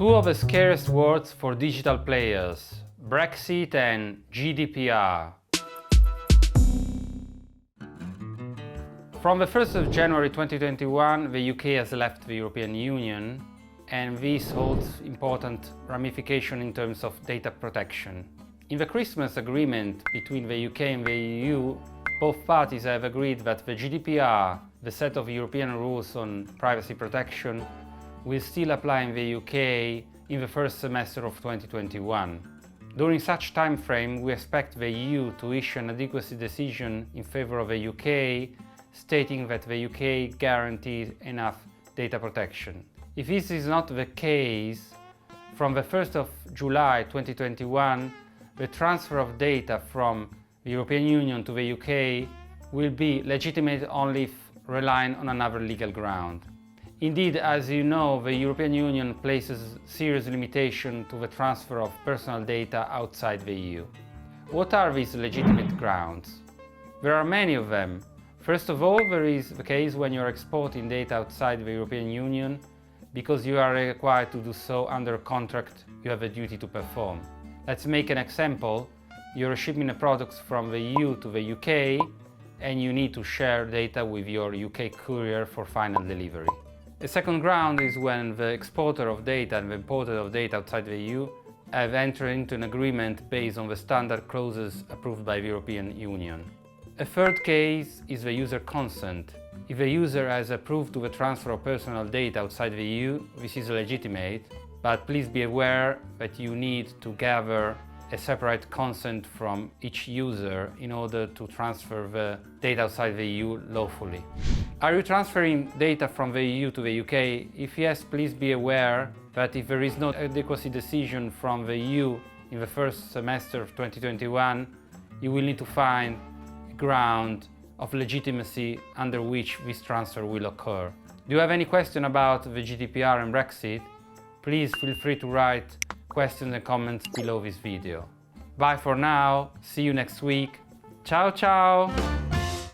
Two of the scariest words for digital players, Brexit and GDPR. From the 1st of January 2021, the UK has left the European Union, and this holds important ramifications in terms of data protection. In the Christmas agreement between the UK and the EU, both parties have agreed that the GDPR, the set of European rules on privacy protection, will still apply in the UK in the first semester of 2021. During such time frame, we expect the EU to issue an adequacy decision in favor of the UK, stating that the UK guarantees enough data protection. If this is not the case, from the 1st of July 2021, the transfer of data from the European Union to the UK will be legitimate only if relying on another legal ground. Indeed, as you know, the European Union places serious limitations to the transfer of personal data outside the EU. What are these legitimate grounds? There are many of them. First of all, there is the case when you are exporting data outside the European Union because you are required to do so under a contract you have a duty to perform. Let's make an example. You're shipping products from the EU to the UK and you need to share data with your UK courier for final delivery. The second ground is when the exporter of data and the importer of data outside the EU have entered into an agreement based on the standard clauses approved by the European Union. A third case is the user consent. If the user has approved to the transfer of personal data outside the EU, this is legitimate, but please be aware that you need to gather a separate consent from each user in order to transfer the data outside the EU lawfully. Are you transferring data from the EU to the UK? If yes, please be aware that if there is no adequacy decision from the EU in the first semester of 2021, you will need to find a ground of legitimacy under which this transfer will occur. Do you have any question about the GDPR and Brexit? Please feel free to write questions and comments below this video. Bye for now, see you next week. Ciao ciao!